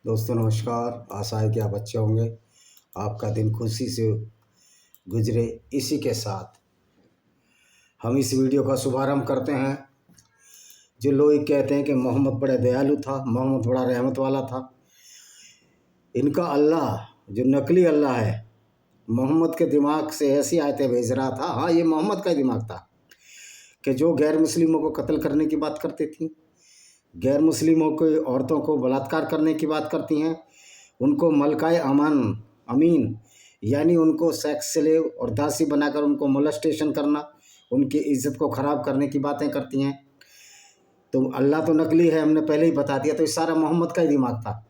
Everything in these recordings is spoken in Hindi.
दोस्तों नमस्कार। आशा है कि आप अच्छे होंगे। आपका दिन खुशी से गुजरे। इसी के साथ हम इस वीडियो का शुभारंभ करते हैं। जो लोग कहते हैं कि मोहम्मद बड़ा दयालु था, मोहम्मद बड़ा रहमत वाला था, इनका अल्लाह जो नकली अल्लाह है, मोहम्मद के दिमाग से ऐसी आयतें भेज रहा था। हाँ, ये मोहम्मद का दिमाग था कि जो गैर मुस्लिमों को कत्ल करने की बात करती थी, गैर मुस्लिमों को, औरतों को बलात्कार करने की बात करती हैं, उनको मलकाए अमीन यानी उनको सेक्स स्लेव और दासी बनाकर उनको मोलेस्टेशन करना, उनकी इज्जत को ख़राब करने की बातें करती हैं। तो अल्लाह तो नकली है, हमने पहले ही बता दिया। तो इस सारा मोहम्मद का ही दिमाग था।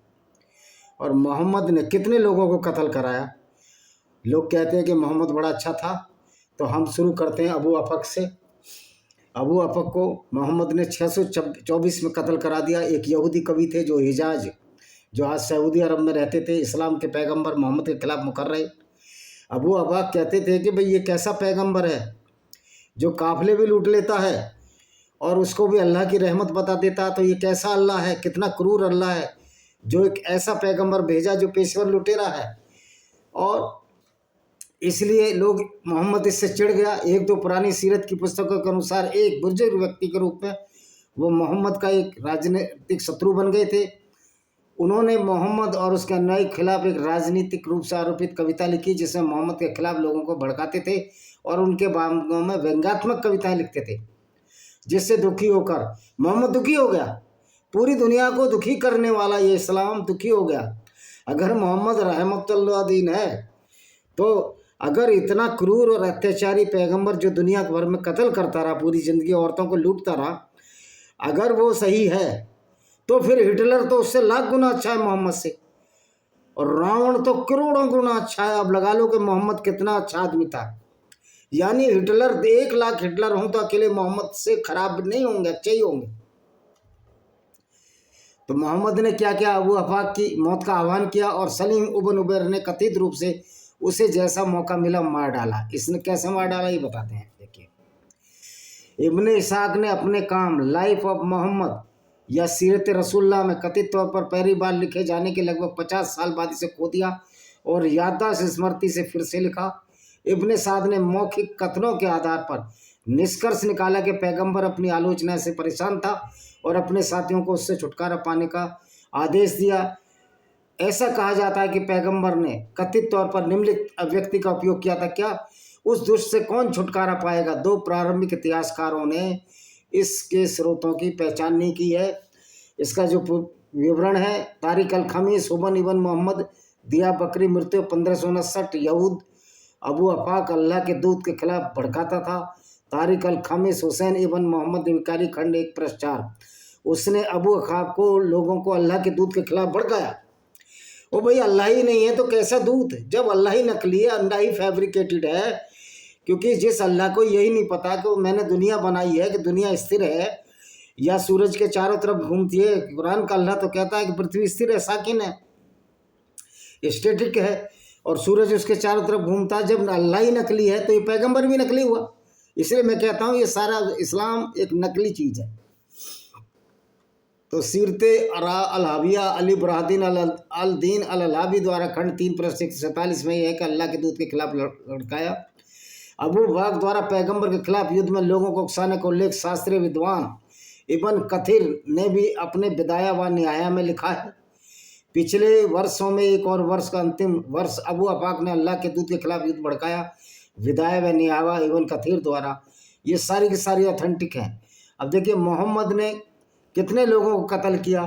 और मोहम्मद ने कितने लोगों को कत्ल कराया। लोग कहते हैं कि मोहम्मद बड़ा अच्छा था, तो हम शुरू करते हैं अबू अफक से। अबू अफक को मोहम्मद ने 624 में कत्ल करा दिया। एक यहूदी कवि थे जो हिजाज, जो आज सऊदी अरब में रहते थे, इस्लाम के पैगंबर मोहम्मद के खिलाफ मुकर्रर। अबू अबाक कहते थे कि भाई ये कैसा पैगंबर है जो काफिले भी लूट लेता है और उसको भी अल्लाह की रहमत बता देता। तो ये कैसा अल्लाह है, कितना क्रूर अल्लाह है जो एक ऐसा पैगंबर भेजा जो पेशवर लुटेरा है। और इसलिए लोग, मोहम्मद इससे चिढ़ गया। एक दो पुरानी सीरत की पुस्तकों के अनुसार एक बुजुर्ग व्यक्ति के रूप में वो मोहम्मद का एक राजनीतिक शत्रु बन गए थे। उन्होंने मोहम्मद और उसके अनुयायी के खिलाफ एक राजनीतिक रूप से आरोपित कविता लिखी, जिसमें मोहम्मद के खिलाफ लोगों को भड़काते थे और उनके बागों में व्यंग्यात्मक कविताएं लिखते थे, जिससे दुखी होकर मोहम्मद दुखी हो गया। पूरी दुनिया को दुखी करने वाला ये इस्लाम दुखी हो गया। अगर मोहम्मद रहमतुल्लाह दीन है, तो अगर इतना क्रूर और अत्याचारी पैगंबर जो दुनिया भर में कत्ल करता रहा, पूरी ज़िंदगी औरतों को लूटता रहा, अगर वो सही है तो फिर हिटलर तो उससे लाख गुना अच्छा है मोहम्मद से, और रावण तो करोड़ों गुना अच्छा है। अब लगा लो कि मोहम्मद कितना अच्छा आदमी था। यानी हिटलर 1 लाख हिटलर हों तो अकेले मोहम्मद से खराब नहीं होंगे, अच्छे ही होंगे। तो मोहम्मद ने क्या किया, अबू अफाक की मौत का आह्वान किया और सलीम इब्न उबैर ने कथित रूप से उसे जैसा मौका मिला मार डाला। इसने कैसे मार डाला ये बताते हैं। देखिए, इब्ने इसाक ने अपने काम लाइफ ऑफ मोहम्मद या सीरत रसूलुल्लाह में कथित तौर पर पहली बार लिखे जाने के लगभग 50 साल बाद इसे खो दिया और याददाश्त स्मृति से फिर से लिखा। इब्ने साद ने मौखिक कथनों के आधार पर निष्कर्ष निकाला कि पैगंबर अपनी आलोचना से परेशान था और अपने साथियों को उससे छुटकारा पाने का आदेश दिया। ऐसा कहा जाता है कि पैगंबर ने कथित तौर पर निम्नलिखित अभिव्यक्ति का उपयोग किया था। क्या? उस दुष्ट से कौन छुटकारा पाएगा? दो प्रारंभिक इतिहासकारों ने इसके स्रोतों की पहचान नहीं की है। इसका जो विवरण है, तारिक अल खमीस हुबन इबन मोहम्मद दिया बकरी मृत्यु 1559 यहूद अबू अफाक अल्लाह के दूत के खिलाफ भड़काता था। तारिक अल खमीस हुसैन इबन मोहम्मद विकारी खंड 1/4। उसने अबू अफाक को लोगों को अल्लाह के दूत के खिलाफ भड़काया। ओ भाई, अल्लाह ही नहीं है तो कैसा दूत? जब अल्लाह ही नकली है, अल्लाह ही फैब्रिकेटेड है। क्योंकि जिस अल्लाह को यही नहीं पता कि मैंने दुनिया बनाई है, कि दुनिया स्थिर है या सूरज के चारों तरफ घूमती है। कुरान का अल्लाह तो कहता है कि पृथ्वी स्थिर है, साकिन है, स्टेटिक है, और सूरज उसके चारों तरफ घूमता है। जब अल्लाह ही नकली है तो ये पैगंबर भी नकली हुआ। इसलिए मैं कहता हूँ ये सारा इस्लाम एक नकली चीज़ है। तो सीरत अलहाविया अली बुरहानुद्दीन अल दीन अल अलहावी द्वारा खंड 3/47 में यह है कि अल्लाह के दूत के खिलाफ लड़काया। अबू बकर द्वारा पैगंबर के खिलाफ युद्ध में लोगों को उकसाने का उल्लेख शास्त्रीय विद्वान इब्न कथीर ने भी अपने बिदाया व निहाया में लिखा है। पिछले वर्षों में एक और वर्ष का अंतिम वर्ष अबू अफाक ने अल्लाह के दूत के खिलाफ युद्ध भड़काया। विदाया व निहाया इब्न कथीर द्वारा, ये सारी की सारी ऑथेंटिक हैं। अब देखिए, मोहम्मद ने कितने लोगों को कत्ल किया।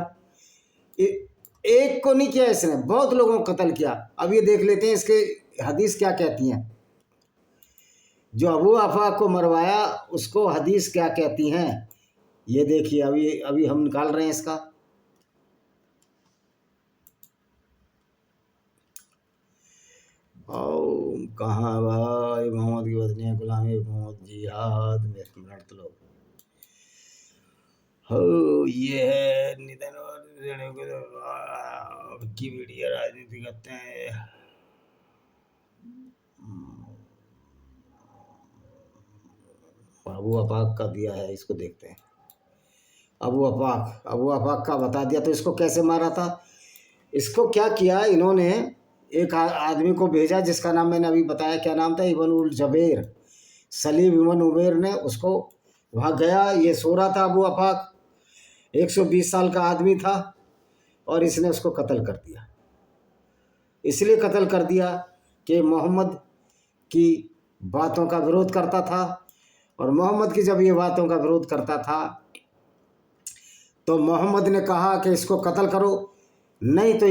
एक को नहीं किया, इसने बहुत लोगों को कत्ल किया। अब ये देख लेते हैं इसके हदीस क्या कहती हैं। जो अबू अफाक को मरवाया उसको हदीस क्या कहती हैं, ये देखिए। अभी हम निकाल रहे हैं इसका। और कहाँ भाई, मोहम्मद की बदनिया गुलामी मोहम्मद जिहाद में मिनट लो। हो, ये है निधन की मीडिया राजनीति करते हैं। अबू अफाक का दिया है, इसको देखते हैं। अबू अफाक का बता दिया। तो इसको कैसे मारा था? इसको क्या किया इन्होंने, एक आदमी को भेजा जिसका नाम मैंने अभी बताया, क्या नाम था, इब्न उल जबेर, सलीम इब्न उमैर ने उसको, वहाँ गया, ये सो रहा था अबू अफाक, 120 साल का आदमी था, और इसने उसको कत्ल कर दिया। इसलिए कत्ल कर दिया कि मोहम्मद की बातों का विरोध करता था, और मोहम्मद की जब ये बातों का विरोध करता था तो मोहम्मद ने कहा कि इसको कत्ल करो, नहीं तो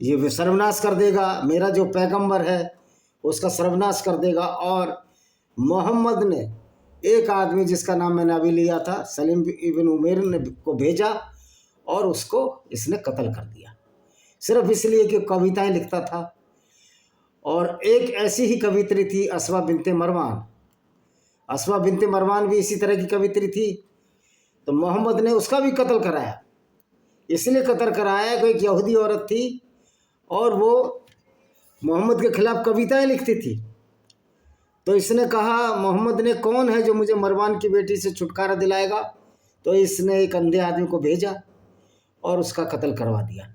ये सर्वनाश कर देगा, मेरा जो पैगंबर है उसका सर्वनाश कर देगा। और मोहम्मद ने एक आदमी जिसका नाम मैंने अभी लिया था, सलीम इब्न उमैर ने को भेजा, और उसको इसने कत्ल कर दिया, सिर्फ इसलिए कि कविताएं लिखता था। और एक ऐसी ही कवित्री थी अस्मा बिनते मरवान, अस्मा बिनते मरवान भी इसी तरह की कवित्री थी। तो मोहम्मद ने उसका भी कत्ल कराया, इसलिए कत्ल कराया कि एक यहूदी औरत थी और वो मोहम्मद के खिलाफ कविताएं लिखती थी। तो इसने कहा मोहम्मद ने, कौन है जो मुझे मरवान की बेटी से छुटकारा दिलाएगा? तो इसने एक अंधे आदमी को भेजा और उसका कत्ल करवा दिया।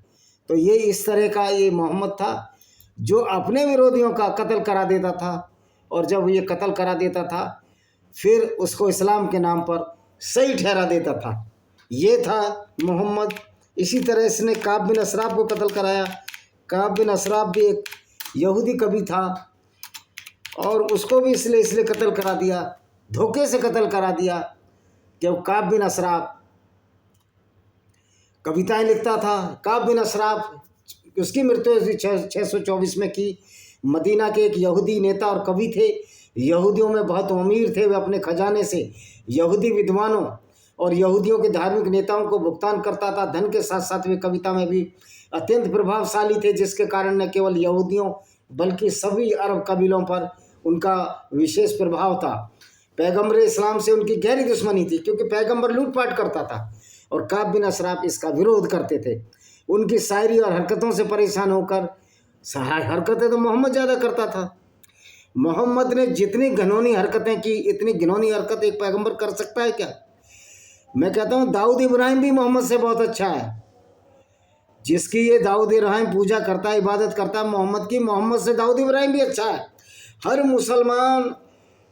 तो ये इस तरह का ये मोहम्मद था जो अपने विरोधियों का कत्ल करा देता था, और जब ये कत्ल करा देता था फिर उसको इस्लाम के नाम पर सही ठहरा देता था। ये था मोहम्मद। इसी तरह इसने काब बिन अशराफ को कत्ल कराया। काब बिन अशराफ भी एक यहूदी कवि था, और उसको भी इसलिए कत्ल करा दिया, धोखे से कत्ल करा दिया, कि वो काब बिन अशराफ कविताएं लिखता था। काब बिन अशराफ, उसकी मृत्यु 624 में की। मदीना के एक यहूदी नेता और कवि थे, यहूदियों में बहुत अमीर थे। वे अपने खजाने से यहूदी विद्वानों और यहूदियों के धार्मिक नेताओं को भुगतान करता था। धन के साथ साथ वे कविता में भी अत्यंत प्रभावशाली थे, जिसके कारण न केवल यहूदियों बल्कि सभी अरब कबीलों पर उनका विशेष प्रभाव था। पैगंबर इस्लाम से उनकी गहरी दुश्मनी थी, क्योंकि पैगंबर लूटपाट करता था और काब बिन अशराफ इसका विरोध करते थे। उनकी शायरी और हरकतों से परेशान होकर, हरकतें तो मोहम्मद ज़्यादा करता था। मोहम्मद ने जितनी घिनौनी हरकतें की, इतनी घिनौनी हरकत एक पैगंबर कर सकता है क्या? मैं कहता हूँ दाऊद इब्राहिम भी मोहम्मद से बहुत अच्छा है। जिसकी ये दाऊद इब्राहिम पूजा करता है, इबादत करता है मोहम्मद की, मोहम्मद से दाऊद इब्राहिम भी अच्छा है। हर मुसलमान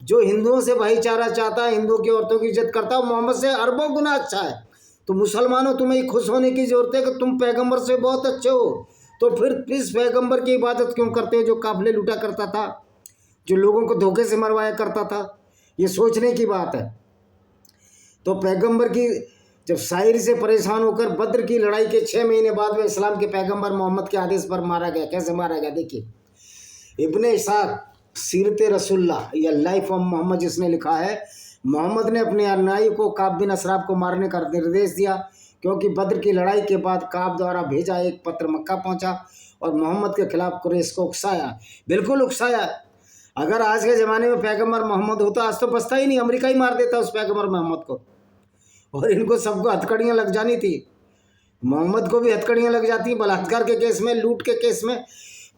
जो हिंदुओं से भाईचारा चाहता है, हिंदुओं की औरतों की इज्जत करता है, मोहम्मद से अरबों गुना अच्छा है। तो मुसलमानों, तुम्हें खुश होने की जरूरत है कि तुम पैगंबर से बहुत अच्छे हो। तो फिर इस पैगंबर की इबादत क्यों करते हो जो काफिले लूटा करता था, जो लोगों को धोखे से मरवाया करता था? ये सोचने की बात है। तो पैगंबर की जब शायरी से परेशान होकर बद्र की लड़ाई के 6 महीने बाद में इस्लाम के पैगंबर मोहम्मद के आदेश पर मारा गया। कैसे मारा गया देखिए, इब्ने इसाक सीरत रसूलुल्लाह या लाइफ ऑफ मोहम्मद जिसने लिखा है, मोहम्मद ने अपने अनुयायी को काब बिन अशराफ को मारने का निर्देश दिया, क्योंकि बद्र की लड़ाई के बाद काब द्वारा भेजा एक पत्र मक्का पहुंचा और मोहम्मद के खिलाफ कुरैश को उकसाया, बिल्कुल उकसाया। अगर आज के ज़माने में पैगंबर मोहम्मद होता, आज तो बचता ही नहीं, अमेरिका ही मार देता उस पैगंबर मोहम्मद को। और इनको सबको हथकड़ियाँ लग जानी थी। मोहम्मद को भी हथकड़ियाँ लग जाती, बलात्कार के केस में, लूट के केस में।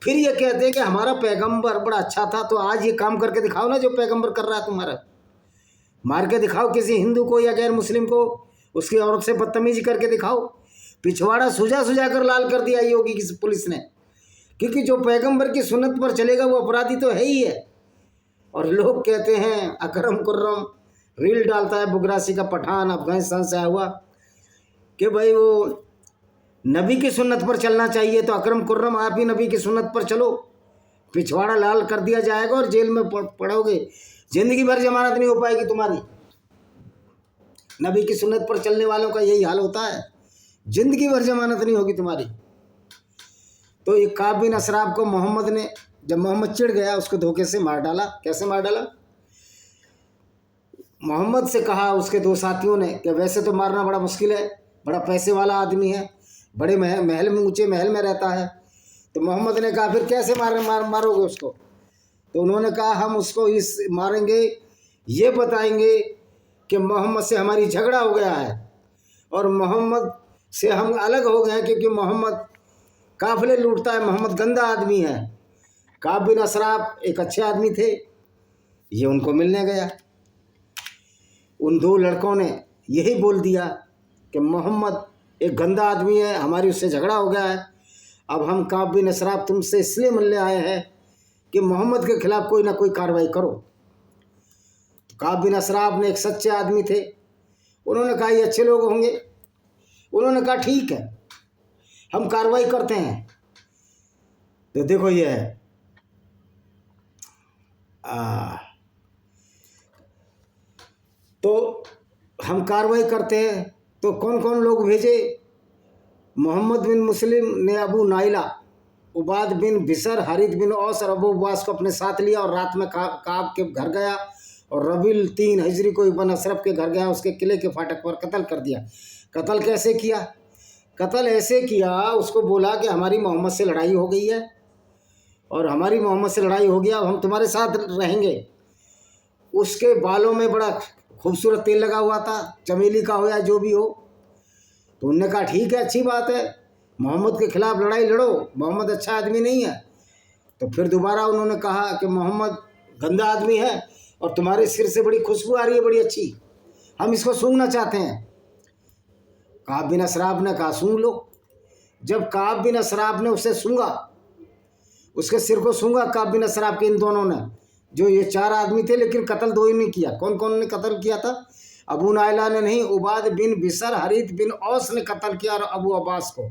फिर ये कहते हैं कि हमारा पैगंबर बड़ा अच्छा था। तो आज ये काम करके दिखाओ ना जो पैगंबर कर रहा है तुम्हारा। मार के दिखाओ किसी हिंदू को या गैर मुस्लिम को, उसकी औरत से बदतमीजी करके दिखाओ। पिछवाड़ा सुझा सुझा कर लाल कर दिया योगी की पुलिस ने, क्योंकि जो पैगंबर की सुन्नत पर चलेगा वो अपराधी तो है ही है। और लोग कहते हैं, अकरम कुर्रम रील डालता है बुगरासी का पठान, अफगानिस्तान से आया हुआ, कि भाई वो नबी की सुन्नत पर चलना चाहिए। तो अकरम कुर्रम आप ही नबी की सुन्नत पर चलो, पिछवाड़ा लाल कर दिया जाएगा और जेल में पड़ोगे, जिंदगी भर जमानत नहीं हो पाएगी तुम्हारी। नबी की सुन्नत पर चलने वालों का यही हाल होता है, जिंदगी भर जमानत नहीं होगी तुम्हारी। तो ये काब बिन अशराफ को मोहम्मद ने, जब मोहम्मद चिढ़ गया, उसको धोखे से मार डाला। कैसे मार डाला? मोहम्मद से कहा उसके 2 साथियों ने कि वैसे तो मारना बड़ा मुश्किल है, बड़ा पैसे वाला आदमी है, बड़े महल में, ऊंचे महल में रहता है। तो मोहम्मद ने कहा फिर कैसे मारोगे उसको? तो उन्होंने कहा हम उसको इस मारेंगे, ये बताएंगे कि मोहम्मद से हमारी झगड़ा हो गया है और मोहम्मद से हम अलग हो गए हैं, क्योंकि मोहम्मद काफिले लूटता है, मोहम्मद गंदा आदमी है। काब बिन अशराफ एक अच्छे आदमी थे। ये उनको मिलने गया। उन 2 लड़कों ने यही बोल दिया कि मोहम्मद एक गंदा आदमी है, हमारी उससे झगड़ा हो गया है। अब हम काब बिन असराफ तुमसे इसलिए मिलने आए हैं कि मोहम्मद के खिलाफ कोई ना कोई कार्रवाई करो। तो काब बिन असराफ ने, एक सच्चे आदमी थे, उन्होंने कहा ये अच्छे लोग होंगे। उन्होंने कहा ठीक है, हम कार्रवाई करते हैं। तो देखो ये है, तो हम कार्रवाई करते हैं। तो कौन कौन लोग भेजे? मोहम्मद बिन मुस्लिम ने अबू नाइला, उबाद बिन बिसर, हारिद बिन औस और अबू उबास को अपने साथ लिया और रात में काब के घर गया और रबील 3 हिजरी को इब्न अशरफ के घर गया, उसके किले के फाटक पर कत्ल कर दिया। कत्ल कैसे किया? कत्ल ऐसे किया, उसको बोला कि हमारी मोहम्मद से लड़ाई हो गई है और हमारी मोहम्मद से लड़ाई हो गया, अब हम तुम्हारे साथ रहेंगे। उसके बालों में बड़ा खूबसूरत तेल लगा हुआ था, चमेली का हो या जो भी हो। तो उनने कहा ठीक है, अच्छी बात है, मोहम्मद के खिलाफ लड़ाई लड़ो, मोहम्मद अच्छा आदमी नहीं है। तो फिर दोबारा उन्होंने कहा कि मोहम्मद गंदा आदमी है और तुम्हारे सिर से बड़ी खुशबू आ रही है, बड़ी अच्छी, हम इसको सूंघना चाहते हैं। काब बिन असराफ ने कहा सूंघ लो। जब काब बिन असराफ ने उसे सूंघा, उसके सिर को सूंघा काब बिन असराफ के, इन दोनों ने, जो ये 4 आदमी थे, लेकिन कत्ल 2 ही ने किया। कौन कौन ने कत्ल किया था? अबू नाइला ने नहीं, उबाद बिन बिसर, हरीत बिन औस ने कत्ल किया और अबू अब्बास को।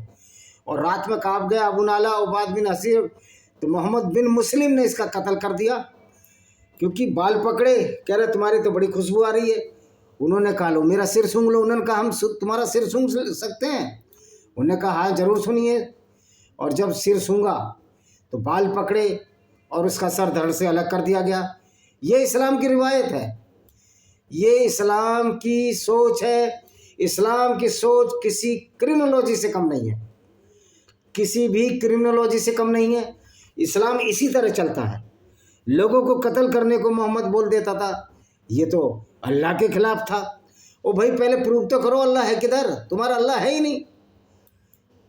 और रात में काब गया अबू नाइला, उबाद बिन हसीर, तो मोहम्मद बिन मुस्लिम ने इसका कत्ल कर दिया, क्योंकि बाल पकड़े, कह रहे तुम्हारी तो बड़ी खुशबू आ रही है। उन्होंने कहा लो मेरा सिर सूंघ लो। उन्होंने कहा हम तुम्हारा सिर सूंघ सकते हैं? उन्होंने कहा हाँ जरूर सुनिए। और जब सिर सूंघा तो बाल पकड़े और उसका सर धड़ से अलग कर दिया गया। ये इस्लाम की रिवायत है, ये इस्लाम की सोच है। इस्लाम की सोच किसी क्रिमिनोलॉजी से कम नहीं है, किसी भी क्रिमिनोलॉजी से कम नहीं है। इस्लाम इसी तरह चलता है। लोगों को कत्ल करने को मोहम्मद बोल देता था, ये तो अल्लाह के खिलाफ था। ओ भाई पहले प्रूव तो करो अल्लाह है किधर, तुम्हारा अल्लाह है ही नहीं।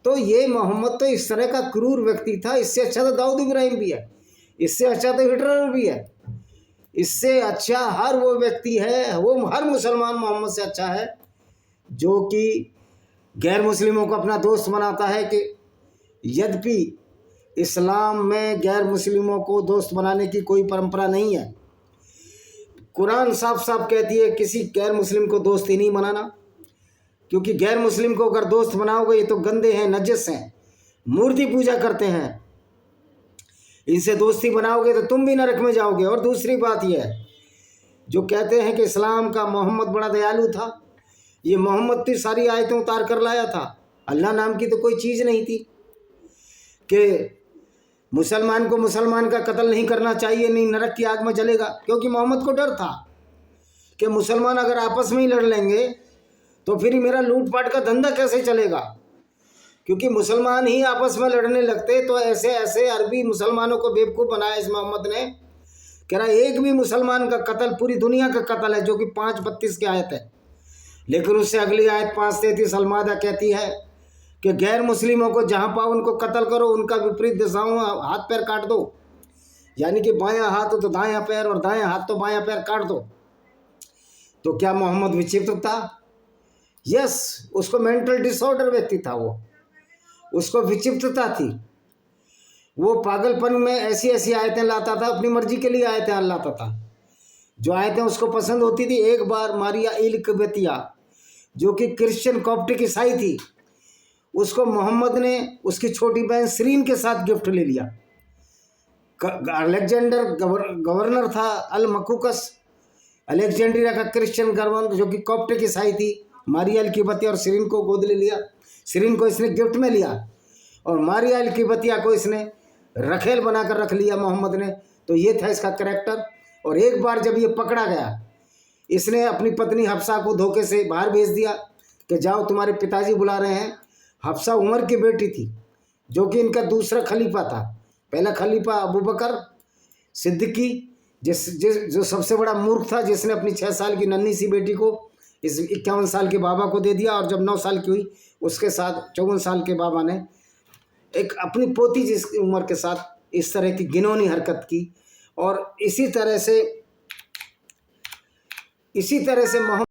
तो ये मोहम्मद तो इस तरह का क्रूर व्यक्ति था। इससे अच्छा तो दाऊद इब्राहिम भी है, इससे अच्छा तो हिटलर भी है, इससे अच्छा हर वो व्यक्ति है, वो हर मुसलमान मोहम्मद से अच्छा है जो कि गैर मुस्लिमों को अपना दोस्त बनाता है। कि यद्यपि इस्लाम में गैर मुस्लिमों को दोस्त बनाने की कोई परंपरा नहीं है। कुरान साफ साफ कहती है किसी गैर मुस्लिम को दोस्त ही नहीं बनाना, क्योंकि गैर मुस्लिम को अगर दोस्त बनाओगे ये तो गंदे हैं, नजस हैं, मूर्ति पूजा करते हैं, इनसे दोस्ती बनाओगे तो तुम भी नरक में जाओगे। और दूसरी बात यह है, जो कहते हैं कि इस्लाम का मोहम्मद बड़ा दयालु था, ये मोहम्मद की सारी आयतें उतार कर लाया था, अल्लाह नाम की तो कोई चीज़ नहीं थी कि मुसलमान को मुसलमान का कत्ल नहीं करना चाहिए, नहीं नरक की आग में जलेगा। क्योंकि मोहम्मद को डर था कि मुसलमान अगर आपस में ही लड़ लेंगे तो फिर मेरा लूटपाट का धंधा कैसे चलेगा, क्योंकि मुसलमान ही आपस में लड़ने लगते। तो ऐसे ऐसे अरबी मुसलमानों को बेवकूफ़ बनाया इस मोहम्मद ने। कह रहा एक भी मुसलमान का कत्ल पूरी दुनिया का कत्ल है, जो कि 5:32 की आयत है। लेकिन उससे अगली आयत 5:33 अलमादा कहती है कि गैर मुस्लिमों को जहाँ पाओ उनको कत्ल करो, उनका विपरीत दिशाओं हाथ पैर काट दो। यानी कि बायां हाथ हो तो दायां पैर और दायां हाथ तो बायां पैर काट दो। तो क्या मोहम्मद विचित्र था? यस, उसको मेंटल डिसऑर्डर व्यक्ति था, वो उसको विचित्रता थी। वो पागलपन में ऐसी ऐसी आयतें लाता था, अपनी मर्जी के लिए आयतें लाता था, जो आयतें उसको पसंद होती थी। एक बार मारिया इल्कबतिया, जो कि क्रिश्चियन कॉप्टिक ईसाई थी, उसको मोहम्मद ने उसकी छोटी बहन सरीन के साथ गिफ्ट ले लिया। अलेक्जेंडर गवर्नर था, अल मकुकस, अलेक्जेंड्रिया का क्रिश्चियन गवर्नर, जो कि कॉप्टिक ईसाई थी। मारिया इल्कबतिया और सरीन को गोद ले लिया। सरीन को इसने गिफ्ट में लिया और मारिया इल्कबतिया को इसने रखेल बनाकर रख लिया मोहम्मद ने। तो ये था इसका करैक्टर। और एक बार जब ये पकड़ा गया, इसने अपनी पत्नी हफ्सा को धोखे से बाहर भेज दिया कि जाओ तुम्हारे पिताजी बुला रहे हैं। हफ्सा उमर की बेटी थी, जो कि इनका दूसरा खलीफा था। पहला खलीफा अबू बकर सिद्दीकी, जो सबसे बड़ा मूर्ख था, जिसने अपनी 6 साल की नन्ही सी बेटी को इस 51 साल के बाबा को दे दिया। और जब 9 साल की हुई उसके साथ 54 साल के बाबा ने एक अपनी पोती जिसकी उम्र के साथ इस तरह की घिनौनी हरकत की। और इसी तरह से मोहम्मद